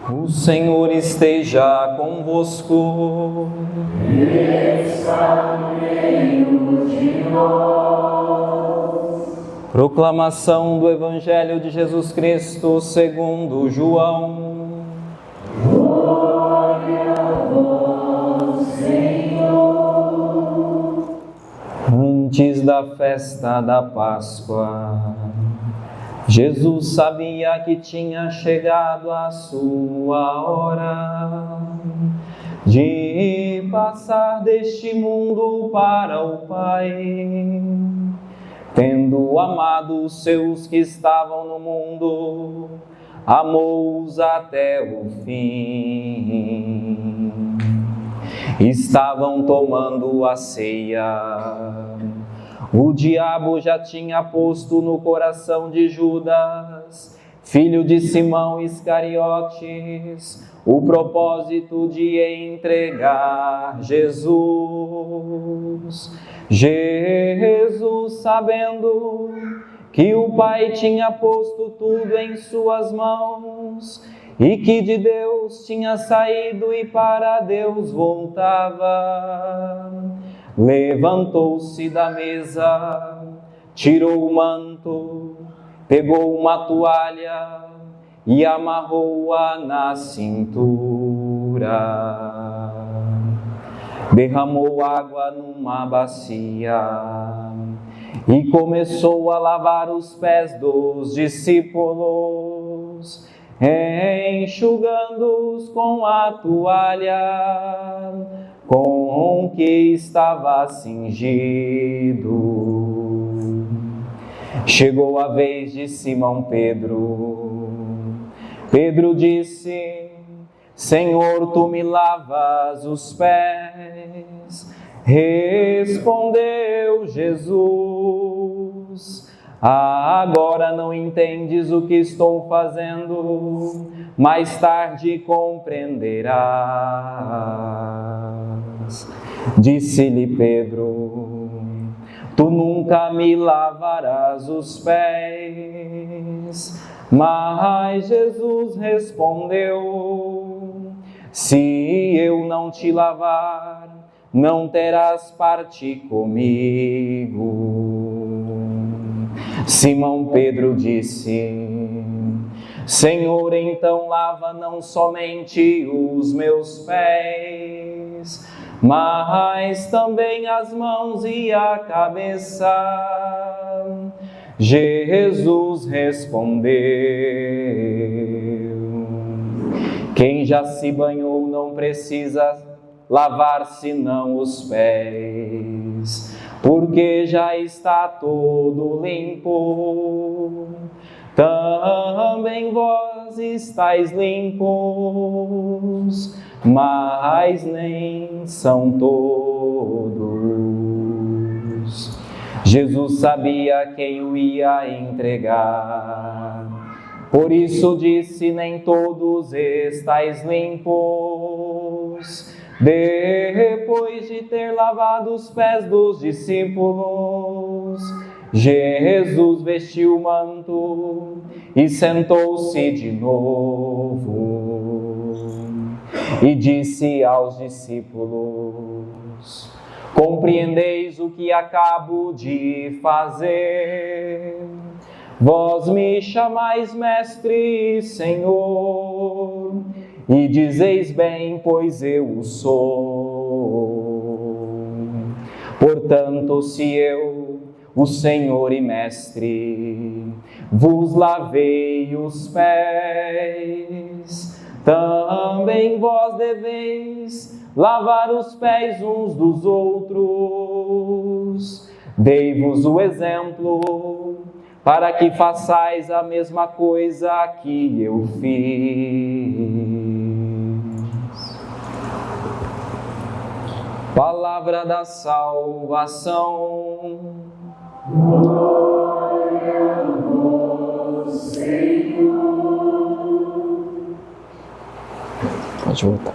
O Senhor esteja convosco. Ele está no meio de nós. Proclamação do Evangelho de Jesus Cristo segundo João. Glória a vós, Senhor. Antes da festa da Páscoa, Jesus sabia que tinha chegado a sua hora de passar deste mundo para o Pai. Tendo amado os seus que estavam no mundo, amou-os até o fim. Estavam tomando a ceia. O diabo já tinha posto no coração de Judas, filho de Simão Iscariotes, o propósito de entregar Jesus. Jesus, sabendo que o Pai tinha posto tudo em suas mãos e que de Deus tinha saído e para Deus voltava, levantou-se da mesa, tirou o manto, pegou uma toalha e amarrou-a na cintura. Derramou água numa bacia e começou a lavar os pés dos discípulos, enxugando-os com a toalha com que estava cingido. Chegou a vez de Simão Pedro. Pedro disse: Senhor, tu me lavas os pés. Respondeu Jesus: agora não entendes o que estou fazendo, mais tarde compreenderás. Disse-lhe Pedro: tu nunca me lavarás os pés. Mas Jesus respondeu: se eu não te lavar, não terás parte comigo. Simão Pedro disse: Senhor, então lava não somente os meus pés, mas também as mãos e a cabeça. Jesus respondeu: quem já se banhou não precisa lavar senão os pés, porque já está todo limpo. Também vós estáis limpos, mas nem são todos. Jesus sabia quem o ia entregar, por isso disse: nem todos estáis limpos. Depois de ter lavado os pés dos discípulos, Jesus vestiu o manto e sentou-se de novo. E disse aos discípulos: compreendeis o que acabo de fazer? Vós me chamais mestre e Senhor, e dizeis bem, pois eu o sou. Portanto, se eu, o Senhor e mestre, vos lavei os pés, também vós deveis lavar os pés uns dos outros. Dei-vos o exemplo, para que façais a mesma coisa que eu fiz. Palavra da salvação. Glória a vós, Senhor. Pode voltar.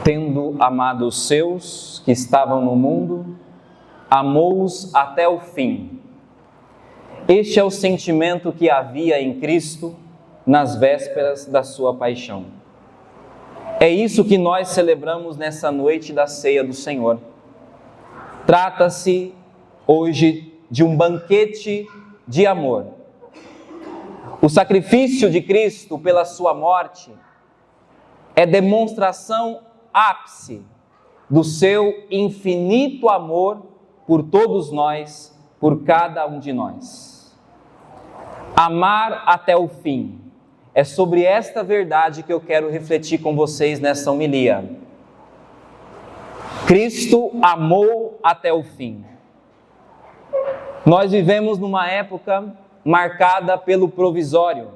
Tendo amado os seus que estavam no mundo, amou-os até o fim. Este é o sentimento que havia em Cristo nas vésperas da sua paixão. É isso que nós celebramos nessa noite da ceia do Senhor. Trata-se hoje de um banquete de amor. O sacrifício de Cristo pela sua morte é demonstração ápice do seu infinito amor por todos nós, por cada um de nós. Amar até o fim. É sobre esta verdade que eu quero refletir com vocês nessa homilia. Cristo amou até o fim. Nós vivemos numa época marcada pelo provisório,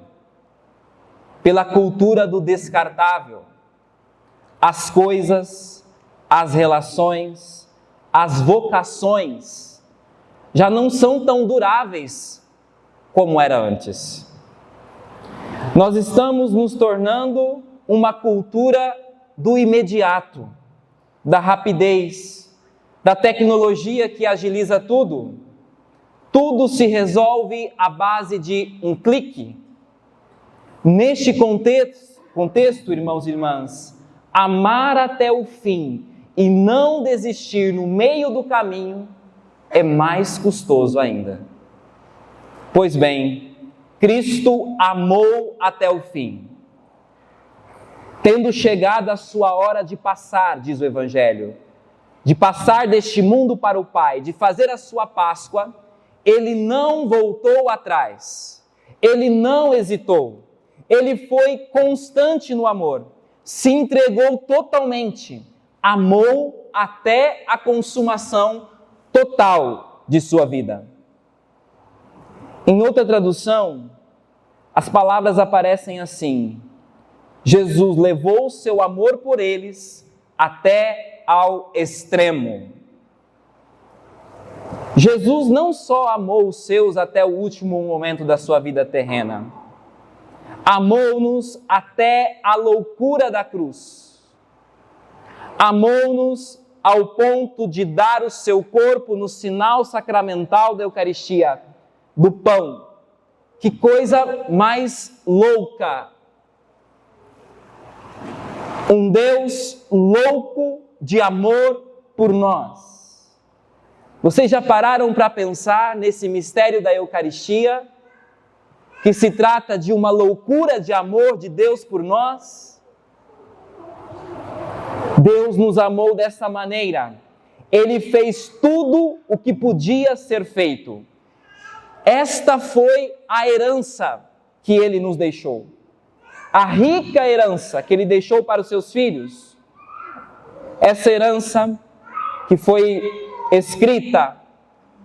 pela cultura do descartável. As coisas, as relações, as vocações já não são tão duráveis como era antes. Nós estamos nos tornando uma cultura do imediato, da rapidez, da tecnologia que agiliza tudo. Tudo se resolve à base de um clique. Neste contexto, irmãos e irmãs, amar até o fim e não desistir no meio do caminho é mais custoso ainda. Pois bem, Cristo amou até o fim. Tendo chegado a sua hora de passar, diz o Evangelho, de passar deste mundo para o Pai, de fazer a sua Páscoa, ele não voltou atrás, ele não hesitou, ele foi constante no amor, se entregou totalmente, amou até a consumação total de sua vida. Em outra tradução, as palavras aparecem assim: Jesus levou seu amor por eles até ao extremo. Jesus não só amou os seus até o último momento da sua vida terrena, amou-nos até a loucura da cruz. Amou-nos ao ponto de dar o seu corpo no sinal sacramental da Eucaristia, do pão. Que coisa mais louca! Um Deus louco de amor por nós. Vocês já pararam para pensar nesse mistério da Eucaristia, que se trata de uma loucura de amor de Deus por nós? Deus nos amou dessa maneira. Ele fez tudo o que podia ser feito. Esta foi a herança que Ele nos deixou. A rica herança que Ele deixou para os seus filhos. Essa herança que foi escrita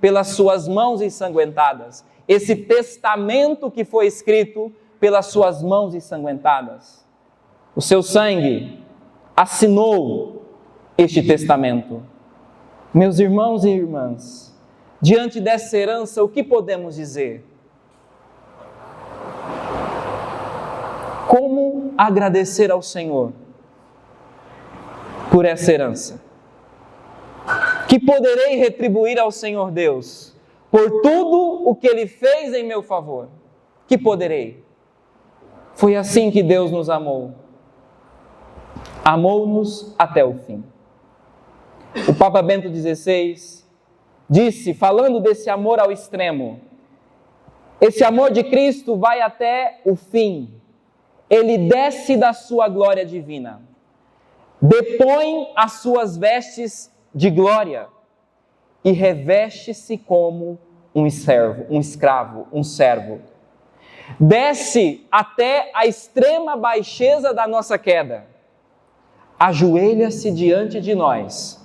pelas suas mãos ensanguentadas. Esse testamento que foi escrito pelas suas mãos ensanguentadas. O seu sangue assinou este testamento. Meus irmãos e irmãs, diante dessa herança, o que podemos dizer? Como agradecer ao Senhor por essa herança? Que poderei retribuir ao Senhor Deus por tudo o que Ele fez em meu favor? Que poderei? Foi assim que Deus nos amou. Amou-nos até o fim. O Papa Bento XVI disse, falando desse amor ao extremo, esse amor de Cristo vai até o fim. Ele desce da sua glória divina, depõe as suas vestes de glória e reveste-se como um servo. Desce até a extrema baixeza da nossa queda, ajoelha-se diante de nós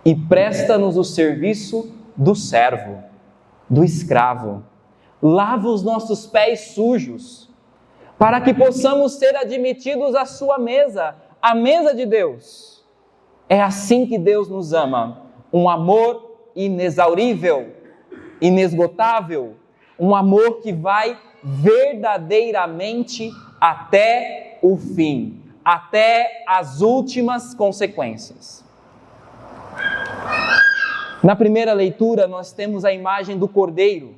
e presta-nos o serviço do servo, do escravo. Lava os nossos pés sujos, para que possamos ser admitidos à sua mesa, à mesa de Deus. É assim que Deus nos ama, um amor inexaurível, inesgotável, um amor que vai verdadeiramente até o fim, até as últimas consequências. Na primeira leitura, nós temos a imagem do cordeiro.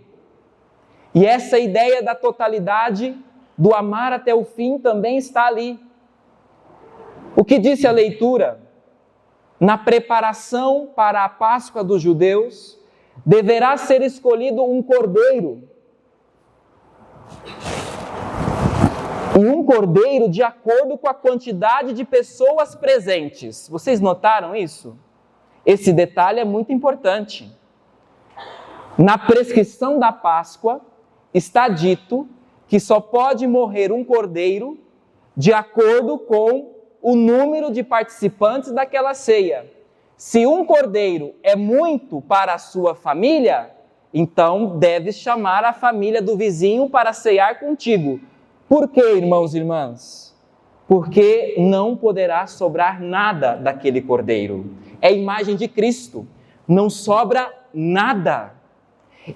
E essa ideia da totalidade, do amar até o fim, também está ali. O que disse a leitura? Na preparação para a Páscoa dos judeus, deverá ser escolhido um cordeiro. E um cordeiro de acordo com a quantidade de pessoas presentes. Vocês notaram isso? Esse detalhe é muito importante. Na prescrição da Páscoa, está dito que só pode morrer um cordeiro de acordo com o número de participantes daquela ceia. Se um cordeiro é muito para a sua família, então deves chamar a família do vizinho para cear contigo. Por quê, irmãos e irmãs? Porque não poderá sobrar nada daquele cordeiro. É a imagem de Cristo. Não sobra nada.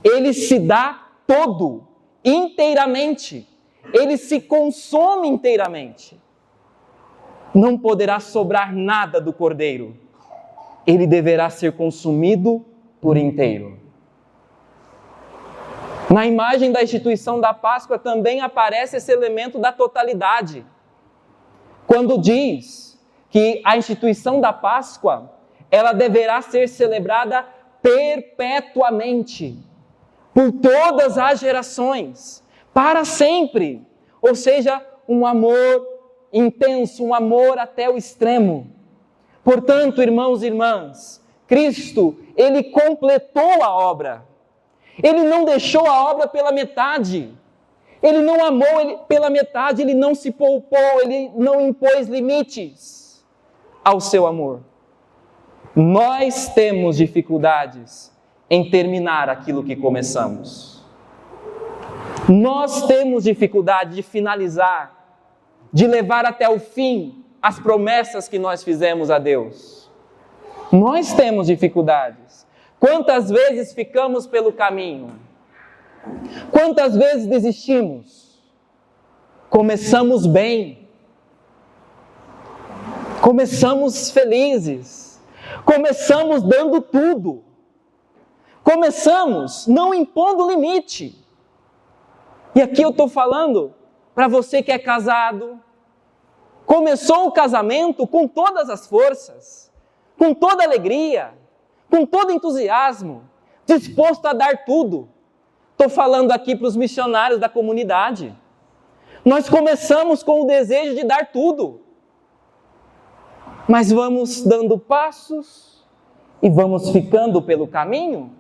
Ele se dá todo, inteiramente. Ele se consome inteiramente. Não poderá sobrar nada do cordeiro. Ele deverá ser consumido por inteiro. Na imagem da instituição da Páscoa também aparece esse elemento da totalidade. Quando diz que a instituição da Páscoa, ela deverá ser celebrada perpetuamente, por todas as gerações, para sempre. Ou seja, um amor intenso, um amor até o extremo. Portanto, irmãos e irmãs, Cristo, Ele completou a obra. Ele não deixou a obra pela metade. Ele não amou pela metade, Ele não se poupou, Ele não impôs limites ao seu amor. Nós temos dificuldades em terminar aquilo que começamos. Nós temos dificuldade de finalizar, de levar até o fim as promessas que nós fizemos a Deus. Nós temos dificuldades. Quantas vezes ficamos pelo caminho? Quantas vezes desistimos? Começamos bem. Começamos felizes. Começamos dando tudo. Começamos não impondo limite. E aqui eu estou falando para você que é casado. Começou o casamento com todas as forças, com toda alegria, com todo entusiasmo, disposto a dar tudo. Estou falando aqui para os missionários da comunidade. Nós começamos com o desejo de dar tudo, mas vamos dando passos e vamos ficando pelo caminho.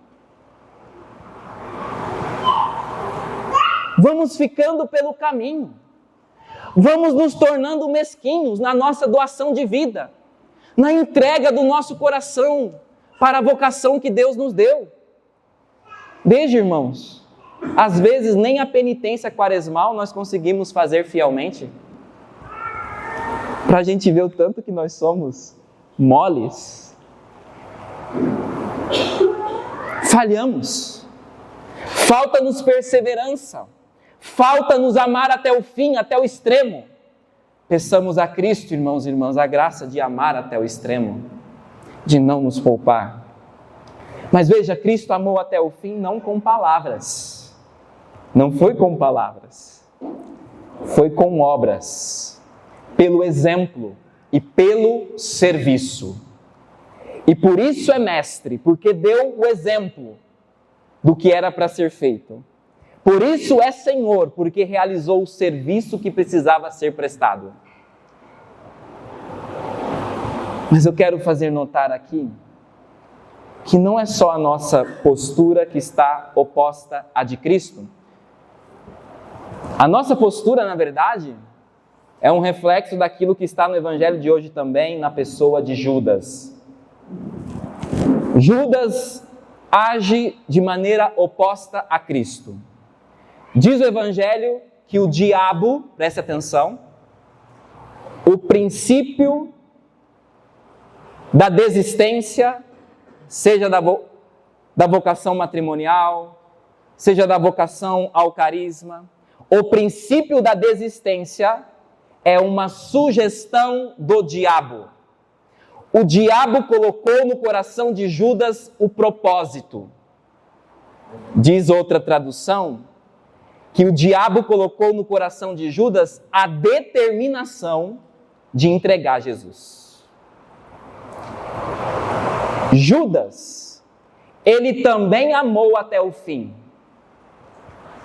Vamos ficando pelo caminho. Vamos nos tornando mesquinhos na nossa doação de vida, na entrega do nosso coração para a vocação que Deus nos deu. Veja, irmãos, às vezes nem a penitência quaresmal nós conseguimos fazer fielmente. Para a gente ver o tanto que nós somos moles. Falhamos. Falta-nos perseverança. Falta-nos amar até o fim, até o extremo. Peçamos a Cristo, irmãos e irmãs, a graça de amar até o extremo, de não nos poupar. Mas veja, Cristo amou até o fim não com palavras. Não foi com palavras. Foi com obras. Pelo exemplo e pelo serviço. E por isso é mestre, porque deu o exemplo do que era para ser feito. Por isso é Senhor, porque realizou o serviço que precisava ser prestado. Mas eu quero fazer notar aqui que não é só a nossa postura que está oposta à de Cristo. A nossa postura, na verdade, é um reflexo daquilo que está no Evangelho de hoje também, na pessoa de Judas. Judas age de maneira oposta a Cristo. Diz o Evangelho que o diabo, preste atenção, o princípio da desistência, seja da vocação matrimonial, seja da vocação ao carisma, o princípio da desistência é uma sugestão do diabo. O diabo colocou no coração de Judas o propósito. Diz outra tradução, que o diabo colocou no coração de Judas a determinação de entregar Jesus. Judas, ele também amou até o fim,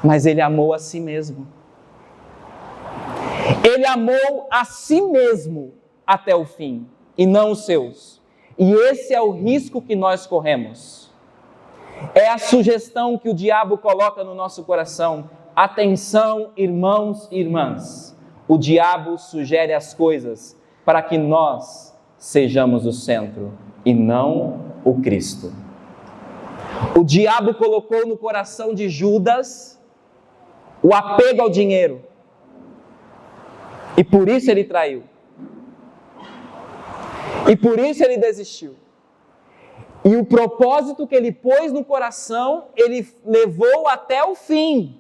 mas ele amou a si mesmo. Ele amou a si mesmo até o fim, e não os seus. E esse é o risco que nós corremos. É a sugestão que o diabo coloca no nosso coração. Atenção, irmãos e irmãs. O diabo sugere as coisas para que nós sejamos o centro e não o Cristo. O diabo colocou no coração de Judas o apego ao dinheiro. E por isso ele traiu. E por isso ele desistiu. E o propósito que ele pôs no coração, ele levou até o fim.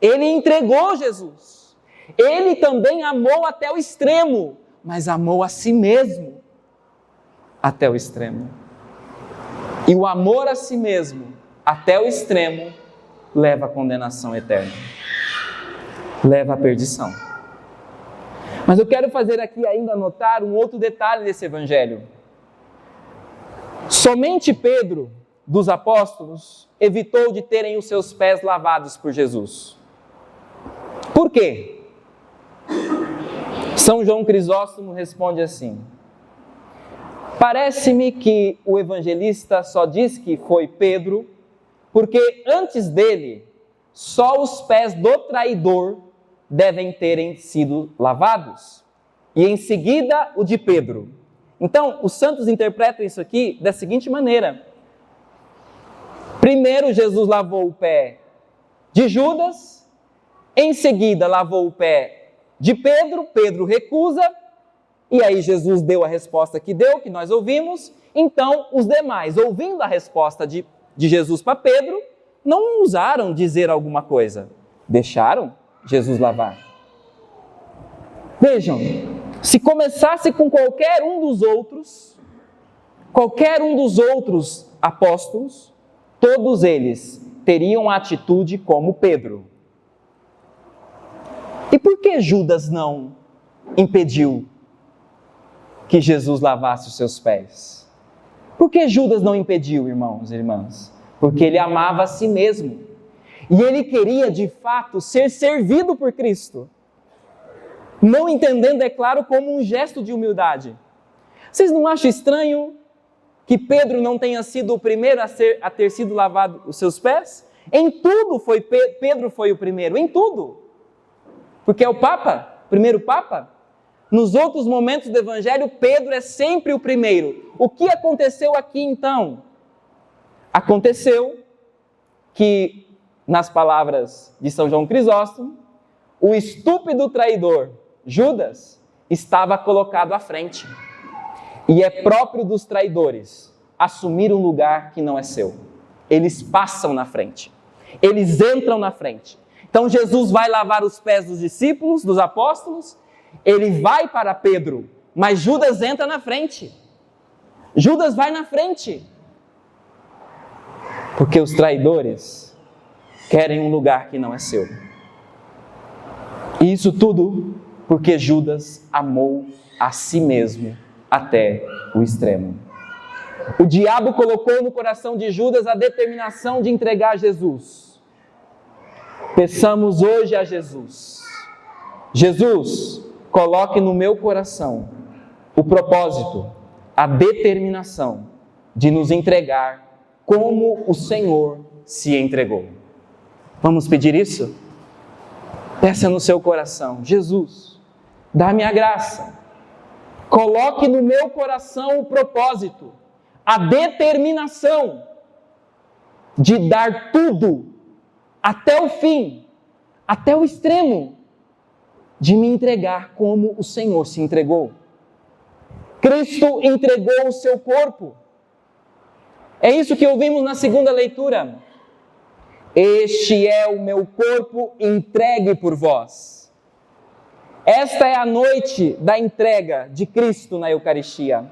Ele entregou Jesus. Ele também amou até o extremo, mas amou a si mesmo até o extremo. E o amor a si mesmo até o extremo leva à condenação eterna. Leva à perdição. Mas eu quero fazer aqui ainda notar um outro detalhe desse evangelho. Somente Pedro, dos apóstolos, evitou de terem os seus pés lavados por Jesus. Por quê? São João Crisóstomo responde assim: parece-me que o evangelista só diz que foi Pedro, porque antes dele, só os pés do traidor devem terem sido lavados, e em seguida o de Pedro. Então, os santos interpretam isso aqui da seguinte maneira: primeiro Jesus lavou o pé de Judas, em seguida lavou o pé de Pedro, Pedro recusa, e aí Jesus deu a resposta que deu, que nós ouvimos. Então, os demais, ouvindo a resposta de Jesus para Pedro, não ousaram dizer alguma coisa, deixaram Jesus lavar. Vejam, se começasse com qualquer um dos outros apóstolos, todos eles teriam a atitude como Pedro. E por que Judas não impediu que Jesus lavasse os seus pés? Por que Judas não impediu, irmãos e irmãs? Porque ele amava a si mesmo. E ele queria, de fato, ser servido por Cristo. Não entendendo, é claro, como um gesto de humildade. Vocês não acham estranho que Pedro não tenha sido o primeiro a ter sido lavado os seus pés? Em tudo Pedro foi o primeiro, em tudo. Porque é o Papa, primeiro Papa. Nos outros momentos do Evangelho, Pedro é sempre o primeiro. O que aconteceu aqui então? Aconteceu que, nas palavras de São João Crisóstomo, o estúpido traidor, Judas, estava colocado à frente. E é próprio dos traidores assumir um lugar que não é seu. Eles passam na frente. Eles entram na frente. Então Jesus vai lavar os pés dos discípulos, dos apóstolos, ele vai para Pedro, mas Judas entra na frente. Judas vai na frente. Porque os traidores querem um lugar que não é seu. E isso tudo porque Judas amou a si mesmo até o extremo. O diabo colocou no coração de Judas a determinação de entregar Jesus. Peçamos hoje a Jesus: Jesus, coloque no meu coração o propósito, a determinação de nos entregar como o Senhor se entregou. Vamos pedir isso? Peça no seu coração: Jesus, dá-me a graça. Coloque no meu coração o propósito, a determinação de dar tudo, até o fim, até o extremo, de me entregar como o Senhor se entregou. Cristo entregou o seu corpo. É isso que ouvimos na segunda leitura. Este é o meu corpo entregue por vós. Esta é a noite da entrega de Cristo na Eucaristia,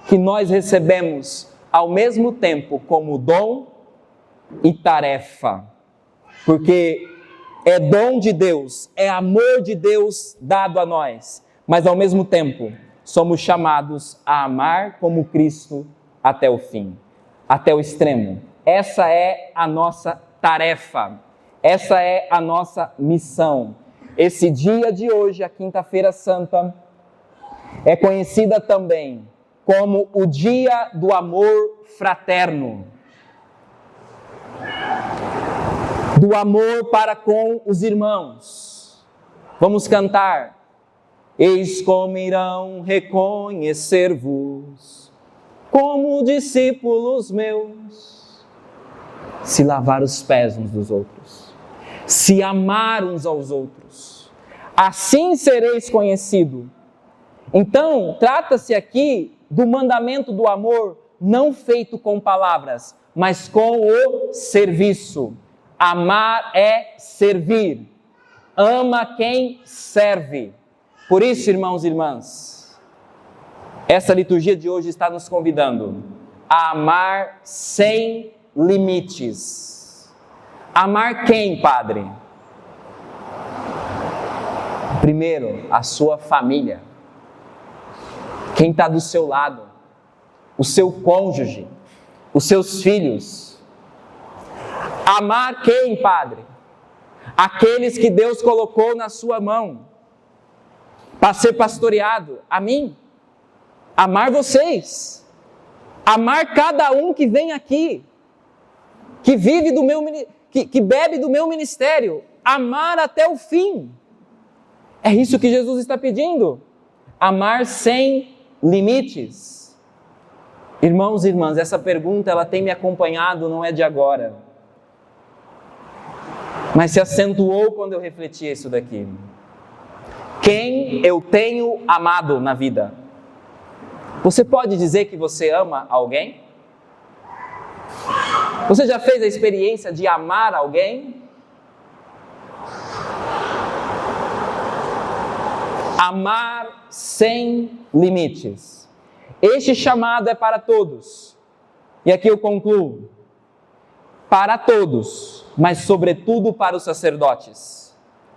que nós recebemos ao mesmo tempo como dom e tarefa, porque é dom de Deus, é amor de Deus dado a nós, mas ao mesmo tempo somos chamados a amar como Cristo até o fim, até o extremo. Essa é a nossa tarefa, essa é a nossa missão. Esse dia de hoje, a Quinta-feira Santa, é conhecida também como o Dia do Amor Fraterno. Do amor para com os irmãos. Vamos cantar. Eis como irão reconhecer-vos como discípulos meus, se lavar os pés uns dos outros, se amar uns aos outros, assim sereis conhecido. Então, trata-se aqui do mandamento do amor, não feito com palavras, mas com o serviço. Amar é servir. Ama quem serve. Por isso, irmãos e irmãs, essa liturgia de hoje está nos convidando a amar sem limites. Amar quem, Padre? Primeiro, a sua família. Quem está do seu lado? O seu cônjuge, os seus filhos. Amar quem, Padre? Aqueles que Deus colocou na sua mão para ser pastoreado. A mim. Amar vocês. Amar cada um que vem aqui, que vive do meu, que bebe do meu ministério. Amar até o fim. É isso que Jesus está pedindo. Amar sem limites. Irmãos e irmãs, essa pergunta ela tem me acompanhado, não é de agora, mas se acentuou quando eu refleti isso daqui. Quem eu tenho amado na vida? Você pode dizer que você ama alguém? Você já fez a experiência de amar alguém? Amar sem limites. Este chamado é para todos. E aqui eu concluo. Para todos, mas sobretudo para os sacerdotes.